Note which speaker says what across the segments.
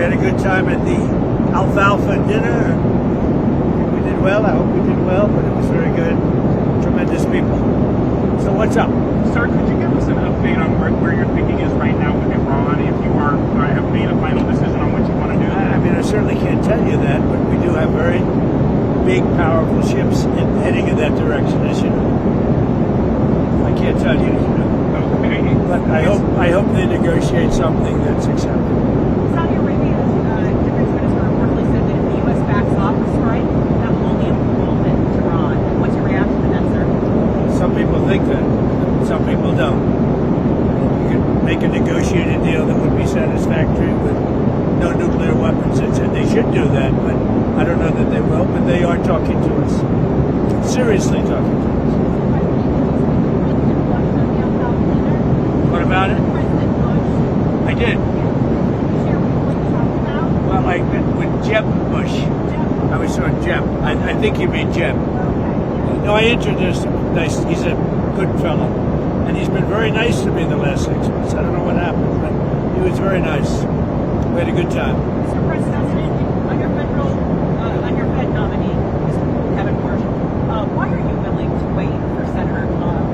Speaker 1: had a good time at the alfalfa dinner. We did well. I hope we did well, but it was very good. Tremendous people. So what's up?
Speaker 2: Sir, could you give us an update on where your thinking is right now with Iran? If you have made a final decision on what you want to do?
Speaker 1: I mean, I certainly can't tell you that, but we do have very big, powerful ships heading in that direction, as you know. I can't tell you,
Speaker 2: Okay.
Speaker 1: but I hope they negotiate something that's acceptable.
Speaker 3: Saudi Arabia's defense minister reportedly said that if the U.S. backs off the strike, that will only embolden Iran. What's your reaction to that, sir?
Speaker 1: Some people think that, some people don't. You could make a negotiated deal that would be satisfactory with no nuclear weapons. They should do that, but I don't know that they will. But they are talking to us, seriously talking to us. What about it? I did. Well, I met with Jeb Bush. I was on Jeb. I think you mean Jeb. No, I introduced him. Nice. He's a good fellow. And he's been very nice to me the last 6 months. I don't know what happened, but he was very nice. We had a good time.
Speaker 3: Mr. President, on your Fed nominee, Kevin Marshall, why are you willing to wait for Senator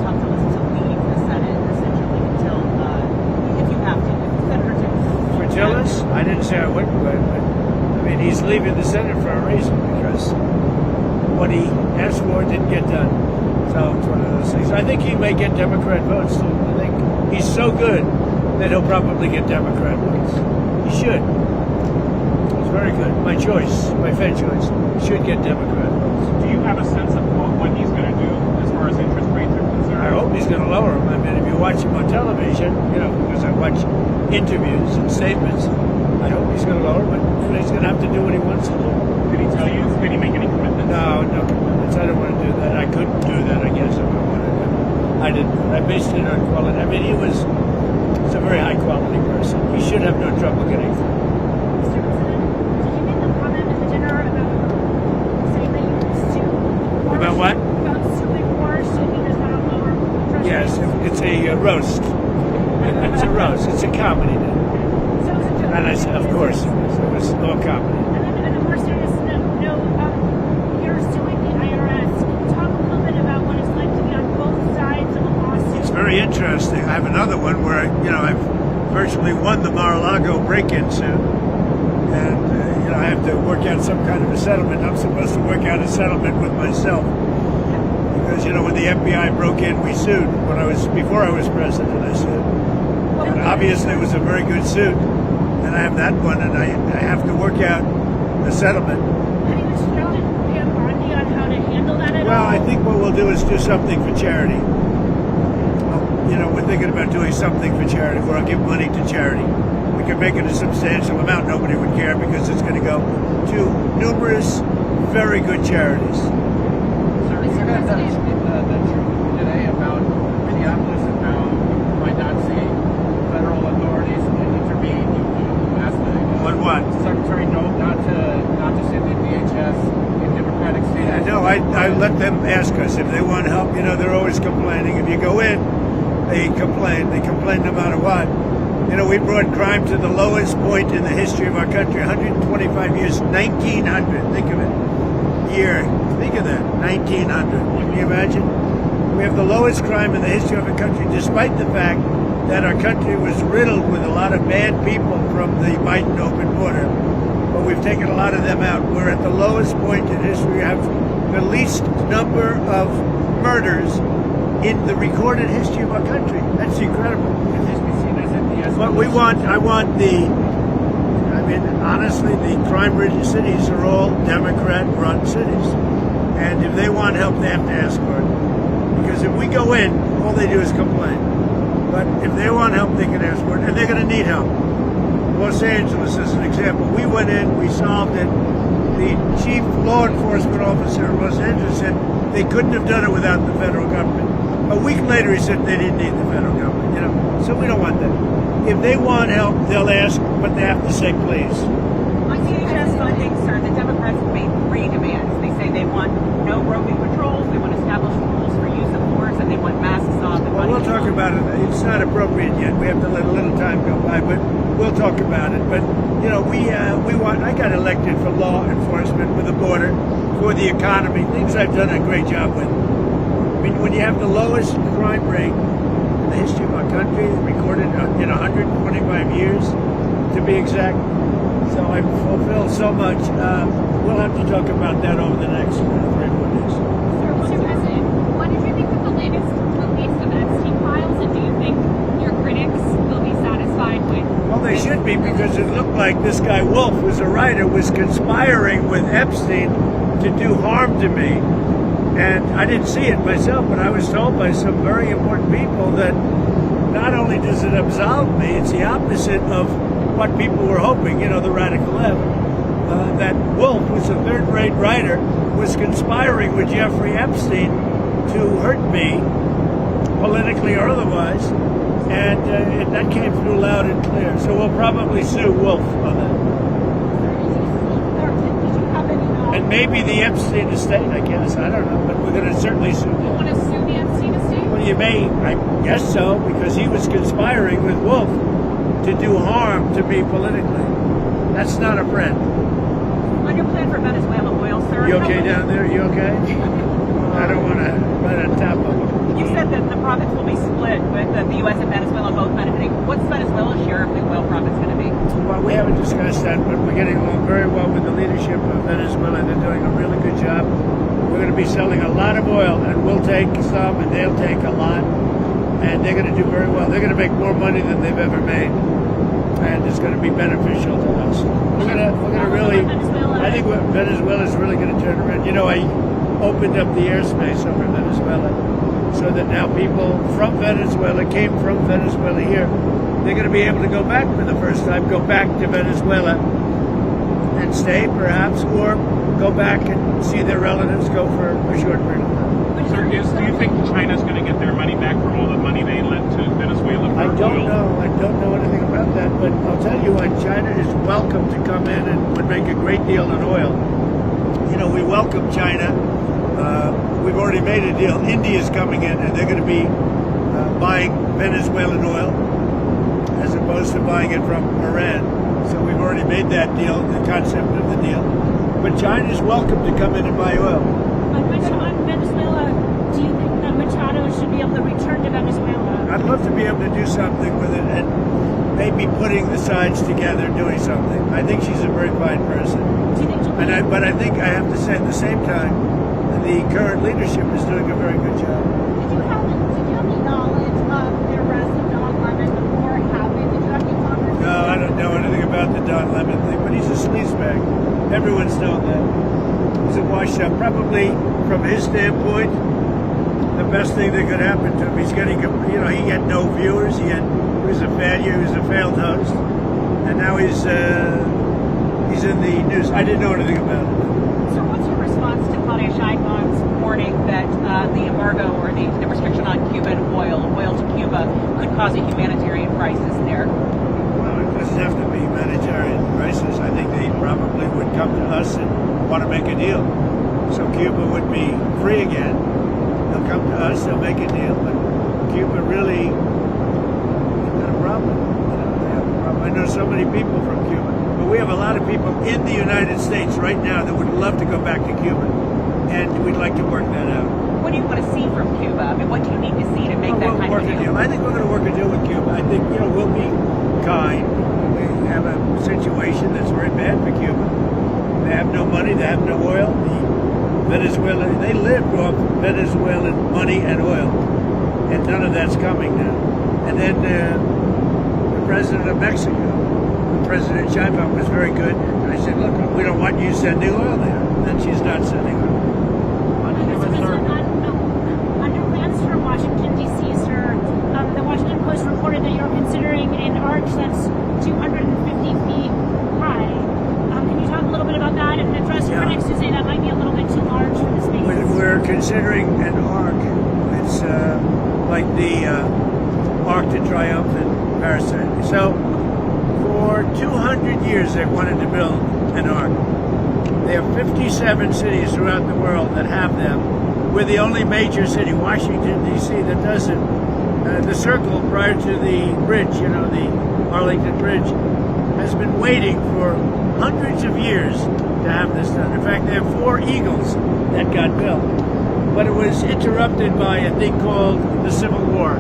Speaker 3: Tom Tillis to leave the Senate, essentially, until, if you have to, if Senator Tillis...
Speaker 1: For Tillis? I didn't say I wouldn't wait, but I mean, he's leaving the Senate for a reason, because what he asked for didn't get done. So it's one of those things. I think he may get Democrat votes, too. I think he's so good that he'll probably get Democrat votes. He should. He's very good. My choice, my Fed choice, should get Democrat votes.
Speaker 2: Do you have a sense of what he's going to do as far as interest rates are concerned?
Speaker 1: I hope he's going to lower them. I mean, if you watch him on television, because I watch interviews and statements, I hope he's going to lower them, but he's going to have to do what he wants to do.
Speaker 2: Did he tell you? Did he make any commitments?
Speaker 1: No commitments. I don't want to do that. I couldn't do that, I guess, if I wanted to. I didn't. I based it on quality. I mean, he's a very high quality person. He should have no trouble getting through.
Speaker 3: Mr. President, did you make the comment at the dinner about saying that you would sue Porsche?
Speaker 1: About what?
Speaker 3: About suing Porsche if he does not lower interest
Speaker 1: Yes,
Speaker 3: rates?
Speaker 1: it's a roast. It's a roast. It's a comedy now.
Speaker 3: So is it
Speaker 1: And I said, of course, it was all comedy.
Speaker 3: And of course, there is you're suing the IRS. Can you talk a little bit about what it's like to be on both sides of a lawsuit?
Speaker 1: It's very interesting. I have another one where I've virtually won the Mar-a-Lago break-in suit, and I have to work out some kind of a settlement. I'm supposed to work out a settlement with myself because when the FBI broke in, we sued. Before I was president, I sued. And obviously, it was a very good suit, and I have that one, and I have to work out a settlement.
Speaker 3: Any instruction from Bondi on how to handle that at all?
Speaker 1: Well, I think what we'll do is do something for charity. We're thinking about doing something for charity, where I'll give money to charity. We could make it a substantial amount. Nobody would care because it's going to go to numerous, very good charities.
Speaker 4: Sir, you guys have the truth today about Minneapolis and how you might not see federal authorities intervene. You asked the
Speaker 1: What?
Speaker 4: Secretary not to send in DHS in Democratic states.
Speaker 1: No, I let them ask us if they want help. They're always complaining. If you go in, they complain. They complain no matter what. We brought crime to the lowest point in the history of our country. 125 years, 1900. Think of it. Year. Think of that. 1900. Can you imagine? We have the lowest crime in the history of our country, despite the fact that our country was riddled with a lot of bad people from the Biden open border. But we've taken a lot of them out. We're at the lowest point in history. We have the least number of murders in the recorded history of our country. That's incredible. But honestly, the crime-ridden cities are all Democrat-run cities. And if they want help, they have to ask for it. Because if we go in, all they do is complain. But if they want help, they can ask for it. And they're going to need help. Los Angeles is an example. We went in, we solved it. The chief law enforcement officer in Los Angeles said they couldn't have done it without the federal government. A week later, he said they didn't need the federal government. So we don't want that. If they want help, they'll ask, but they have to say please.
Speaker 3: On DHS funding, sir, the Democrats have made 3 demands. They say they want no roving patrols, they want established rules for use of force, and they want masks off. And
Speaker 1: Well, we'll talk about it. It's not appropriate yet. We have to let a little time go by, but we'll talk about it. But you know, we want. I got elected for law enforcement, with the border, for the economy, things I've done a great job with. I mean, when you have the lowest crime rate in the history of our country, recorded in 125 years, to be exact. So I've fulfilled so much. We'll have to talk about that over the next 3 or 4 days.
Speaker 5: Sir, Mr. President, what did you think of the latest release of Epstein files, and do you think your critics will be satisfied with?
Speaker 1: Well, they should be, because it looked like this guy Wolf, who's a writer, was conspiring with Epstein to do harm to me. And I didn't see it myself, but I was told by some very important people that not only does it absolve me, it's the opposite of what people were hoping, you know, the radical left. That Wolf, who's a third-rate writer, was conspiring with Jeffrey Epstein to hurt me, politically or otherwise, and that came through loud and clear. So we'll probably sue Wolf on that.
Speaker 3: Did you have any
Speaker 1: And maybe the Epstein estate, I guess. I don't know, but we're going to certainly sue
Speaker 5: You
Speaker 1: Wolf.
Speaker 5: want to sue the Epstein estate?
Speaker 1: Well, you may, I guess so, because he was conspiring with Wolf to do harm to me politically. That's not a friend.
Speaker 3: on your plan for Venezuela oil, sir?
Speaker 1: You okay down there? You okay? I don't want to run on top of him.
Speaker 3: You said that the profits will be split with the U.S. and Venezuela both benefiting. What's Venezuela's share of the oil profits going to be?
Speaker 1: Well, we haven't discussed that, but we're getting along very well with the leadership of Venezuela. They're doing a really good job. We're going to be selling a lot of oil, and we'll take some, and they'll take a lot, and they're going to do very well. They're going to make more money than they've ever made, and it's going to be beneficial to us. We're going to really, I think Venezuela is really going to turn around. You know, I opened up the airspace over Venezuela, so that now people from Venezuela came from Venezuela here. They're going to be able to go back for the first time, go back to Venezuela and stay perhaps, or go back and see their relatives, go for a short period of time.
Speaker 2: Sir, do you think China's going to get their money back for all the money they lent to Venezuela for
Speaker 1: I don't
Speaker 2: oil?
Speaker 1: know. I don't know anything about that, but I'll tell you what, China is welcome to come in and would make a great deal in oil. You know, we welcome China. We've already made a deal. India's coming in, and they're going to be buying Venezuelan oil as opposed to buying it from Iran. So we've already made that deal, the concept of the deal. But China is welcome to come in and buy oil.
Speaker 6: On Venezuela, do you think that Machado should be able to return to Venezuela?
Speaker 1: I'd love to be able to do something with it, and maybe putting the sides together, doing something. I think she's a very fine person.
Speaker 6: Do you think she'll
Speaker 1: But I think I have to say at the same time, the current leadership is doing a very good job.
Speaker 7: Did you have any knowledge of the arrest of Don Lemon before it happened? Did you have any conversation?
Speaker 1: No, I don't know anything about the Don Lemon thing, but he's a sleazebag. Everyone's known that. He's a washed-up. Probably, from his standpoint, the best thing that could happen to him. He's getting, you know, he had no viewers. He was a failure. He was a failed host, and now he's in the news. I didn't know anything about it.
Speaker 3: So what's your response to Claudia Sheinbaum's warning that the embargo or the restriction on Cuban oil to Cuba could cause a humanitarian crisis there?
Speaker 1: Well, it doesn't have to be humanitarian crisis. I think they probably would come to us and want to make a deal. So Cuba would be free again. They'll come to us, they'll make a deal, but Cuba really they've got a problem. You know, they have a problem. I know so many people from Cuba, but we have a lot of people in the United States right now that would love to go back to Cuba, and we'd like to work that out.
Speaker 3: What do you want to see from Cuba? I mean, what do you need to see to make that
Speaker 1: We'll
Speaker 3: kind
Speaker 1: work
Speaker 3: of
Speaker 1: a
Speaker 3: deal?
Speaker 1: deal. I think we're going to work a deal with Cuba. I think, you know, we'll be kind. We have a situation that's very bad for Cuba. They have no money. They have no oil. Venezuela, they live off Venezuelan money and oil, and none of that's coming now. And then the president of Mexico, President Sheinbaum, was very good. And I said, look, we don't want you sending oil there. And she's not sending oil.
Speaker 6: Mr. President, on your plans for Washington, D.C., sir, the Washington Post reported that you're considering an arch that's 250 feet high. Can you talk a little bit about that and address
Speaker 1: Yeah.
Speaker 6: critics who say that might be a little bit too large for the space?
Speaker 1: We're considering an arc. It's like the Arc de Triomphe in Paris. So for 200 years they've wanted to build an arc. There are 57 cities throughout the world that have them. We're the only major city, Washington, D.C., that does it. The circle prior to the bridge, the Arlington Bridge, has been waiting for hundreds of years to have this done. In fact, there are 4 Eagles that got built. But it was interrupted by a thing called the Civil War.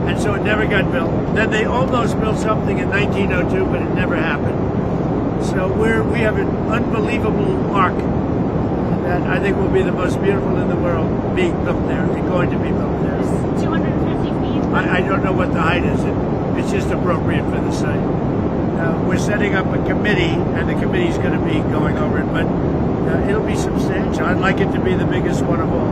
Speaker 1: And so it never got built. Then they almost built something in 1902, but it never happened. So we have an unbelievable arc that I think will be the most beautiful in the world being built there. It's going to be built there.
Speaker 6: It's 250 feet.
Speaker 1: I don't know what the height is. It's just appropriate for the site. We're setting up a committee, and the committee's going to be going over it, but it'll be substantial. I'd like it to be the biggest one of all.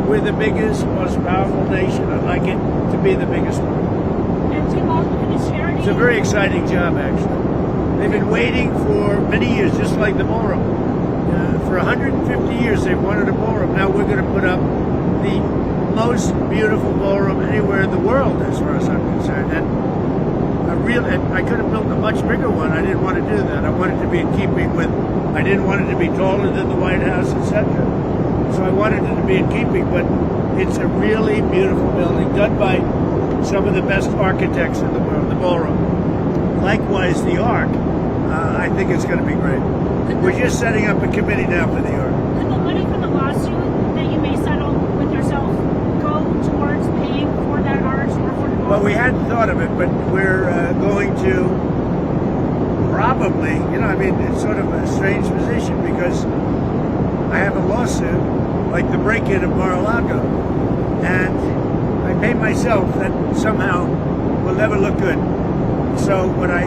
Speaker 1: We're the biggest, most powerful nation. I'd like it to be the biggest one.
Speaker 6: And to all of this charity.
Speaker 1: It's a very exciting job, actually. They've been waiting for many years, just like the ballroom. For 150 years, they've wanted a ballroom. Now we're going to put up the most beautiful ballroom anywhere in the world, as far as I'm concerned. And I could have built a much bigger one. I didn't want to do that. I wanted to be in keeping with. I didn't want it to be taller than the White House, etc. So I wanted it to be in keeping. But it's a really beautiful building, done by some of the best architects in the world. The ballroom, likewise the Ark. I think it's going to be great. We're just setting up a committee now for the Ark.
Speaker 6: Could the money from the lawsuit that you may settle with yourself go towards paying for that arch or for the
Speaker 1: Well, we hadn't thought of it, but we're going to probably, it's sort of a strange position because I have a lawsuit, like the break-in of Mar-a-Lago, and I pay myself. That somehow will never look good. So what I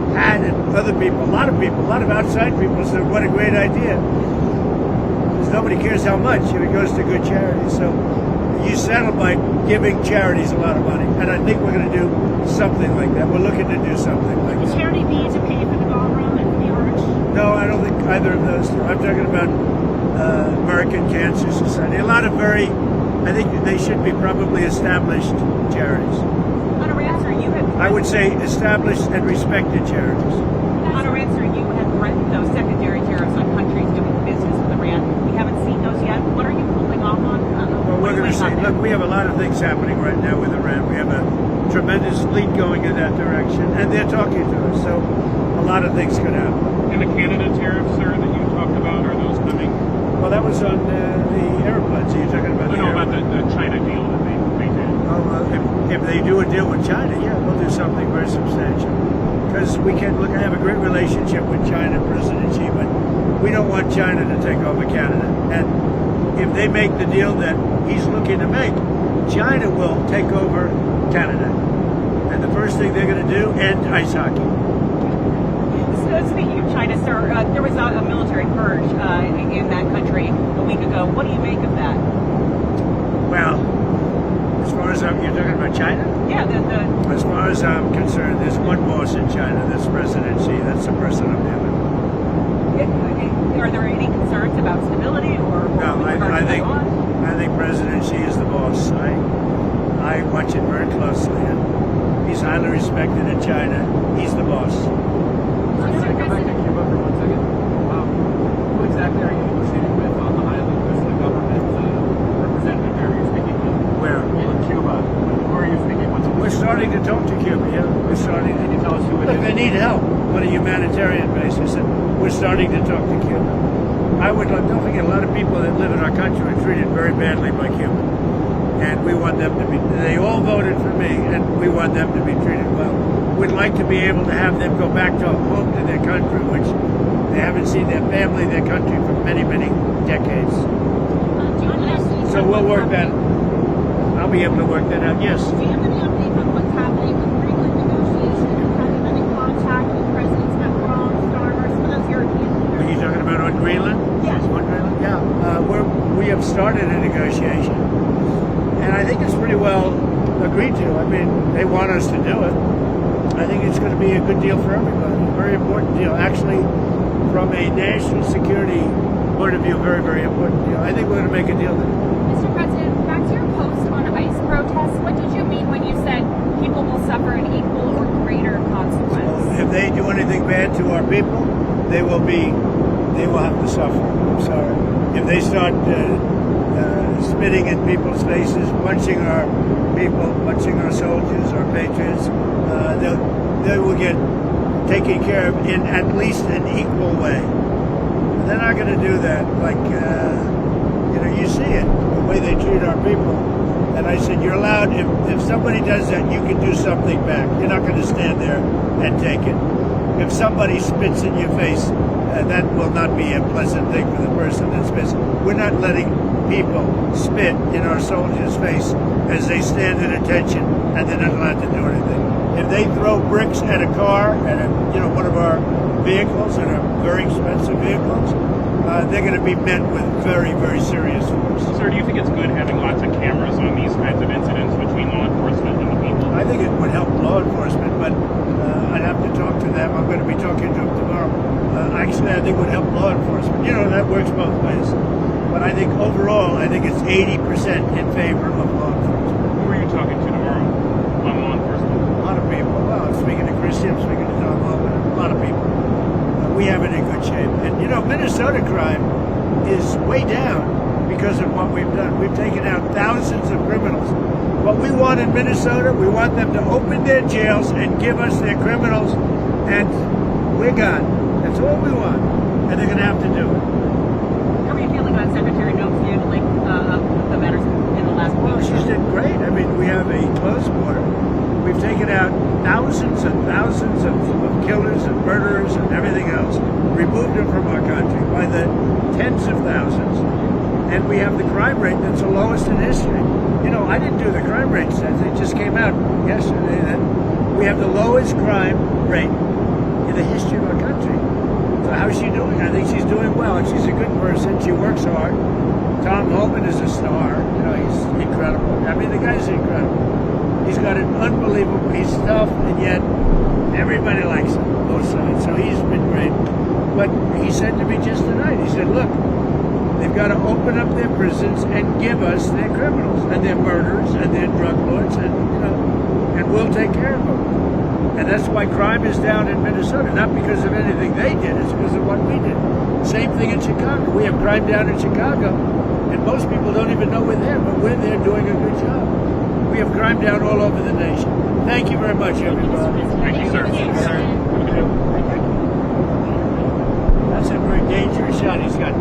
Speaker 1: had, and other people, a lot of outside people said, what a great idea. Because nobody cares how much if it goes to good charities. So you settle by giving charities a lot of money. And I think we're going to do something like that. We're looking to do something like
Speaker 6: Will
Speaker 1: that.
Speaker 6: charity be to pay for the ballroom and for the arch?
Speaker 1: No, I don't think either of those two. I'm talking about American Cancer Society. A lot of I think they should be probably established charities.
Speaker 3: On a answer, you had
Speaker 1: I would say established and respected charities.
Speaker 3: on a answer, you had threatened those secondary tariffs on countries doing business with Iran. We haven't seen those yet. What are you holding off on?
Speaker 1: Well, we're going to see. Look, we have a lot of things happening right now with Iran. We have a tremendous fleet going in that direction, and they're talking to us. So a lot of things could happen.
Speaker 2: And the Canada tariffs, sir, that you talked about, are those coming?
Speaker 1: Well, that was on the airplanes. Are you talking about the
Speaker 2: about
Speaker 1: airplanes?
Speaker 2: the China deal that they did.
Speaker 1: Oh, well, if they do a deal with China, yeah, we'll do something very substantial. Because we can look. I have a great relationship with China, President Xi, but we don't want China to take over Canada. And if they make the deal that he's looking to make, China will take over Canada. And the first thing they're going to do, end ice hockey.
Speaker 3: So speaking of China, sir, there was a military purge in that country a week ago. What do you make of that?
Speaker 1: Well, as far as you're talking about China?
Speaker 3: Yeah,
Speaker 1: As far as I'm concerned, there's one boss in China. That's President Xi. That's the person I'm dealing with.
Speaker 3: are there any concerns about stability or
Speaker 1: No,
Speaker 3: with regard
Speaker 1: I
Speaker 3: to
Speaker 1: think
Speaker 3: Taiwan?
Speaker 1: I think President Xi is the boss. I watch it very closely, and he's highly respected in China. He's the boss.
Speaker 4: Can I come back to Cuba for 1 second? Who exactly are you negotiating with on the island? Who's the government representative are you speaking with?
Speaker 1: Where?
Speaker 4: In Cuba. Who are you speaking with?
Speaker 1: We're starting to talk to Cuba. Yeah, we're starting.
Speaker 4: Can you tell us who it
Speaker 1: Look,
Speaker 4: is?
Speaker 1: they need help on a humanitarian basis, and we're starting to talk to Cuba. Don't forget, a lot of people that live in our country are treated very badly by Cuba, and we want them to be. They all voted for me, and we want them to be treated well. We'd like to be able to have them go back to home to their country, which they haven't seen their family, their country for many, many decades. So we'll work that. I'll be able to work that out. Yes.
Speaker 7: Do you have any update on what's happening with Greenland negotiations? Have you been in contact with Presidents Macron, Starmer, some of those European
Speaker 1: Are
Speaker 7: leaders?
Speaker 1: you talking about on Greenland?
Speaker 7: Yes.
Speaker 1: On Greenland? Yeah. We have started a negotiation, and I think it's pretty well agreed to. I mean, they want us to do it. I think it's going to be a good deal for everybody. A very important deal. Actually, from a national security point of view, very, very important deal. I think we're going to make a deal there.
Speaker 5: Mr. President, back to your post on ICE protests, what did you mean when you said people will suffer an equal or greater consequence?
Speaker 1: If they do anything bad to our people, they will have to suffer. I'm sorry. If they start spitting in people's faces, punching our people, punching our soldiers, our patriots. They will get taken care of in at least an equal way. They're not going to do that like, you see it, the way they treat our people. And I said, you're allowed, if somebody does that, you can do something back. You're not going to stand there and take it. If somebody spits in your face, that will not be a pleasant thing for the person that spits. We're not letting people spit in our soldiers' face as they stand at attention, and they're not allowed to do anything. If they throw bricks at a car, at one of our vehicles, and are very expensive vehicles, they're going to be met with very, very serious force.
Speaker 2: Sir, do you think it's good having lots of cameras on these kinds of incidents between law enforcement and the people?
Speaker 1: I think it would help law enforcement, but I'd have to talk to them. I'm going to be talking to them tomorrow. Actually, I think it would help law enforcement. That works both ways. But I think overall, I think it's 80% in favor of law enforcement.
Speaker 2: Who are you talking to tomorrow on law enforcement?
Speaker 1: A lot of people. Well, I'm speaking to Christy, I'm speaking to Tom Logan, a lot of people. We have it in good shape. And, Minnesota crime is way down because of what we've done. We've taken out thousands of criminals. What we want in Minnesota, we want them to open their jails and give us their criminals, and we're gone. That's all we want. And they're going to have to do it.
Speaker 3: How are you feeling about Secretary Noakes handling the matters in the last
Speaker 1: Well,
Speaker 3: week?
Speaker 1: she's did great. I mean, we have a closed border. We've taken out thousands and thousands of killers and murderers and everything else, removed them from our country by the tens of thousands, and we have the crime rate that's the lowest in history. I didn't do the crime rate stats. It just came out yesterday that we have the lowest crime rate in the history of our country. So how's she doing? I think she's doing well, and she's a good person. She works hard. Tom Holman is a star. He's incredible. I mean, the guy's incredible. He's got an unbelievable, he's tough, and yet everybody likes him, both sides. So he's been great. But he said to me just tonight, he said, look, they've got to open up their prisons and give us their criminals and their murderers and their drug lords, and we'll take care of them. And that's why crime is down in Minnesota, not because of anything they did, it's because of what we did. Same thing in Chicago. We have crime down in Chicago, and most people don't even know we're there, but we're there doing a good job. We have crime down all over the nation. Thank you very much, everybody.
Speaker 2: Thank you, sir.
Speaker 1: That's a very dangerous shot he's got.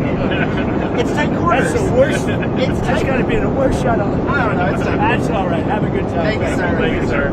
Speaker 3: It's tight quarters.
Speaker 1: That's the worst. That's got to be the worst shot on the.
Speaker 4: I don't know. It's
Speaker 1: That's all right. Have a good time.
Speaker 4: Thank you, sir.
Speaker 2: Thank you, sir.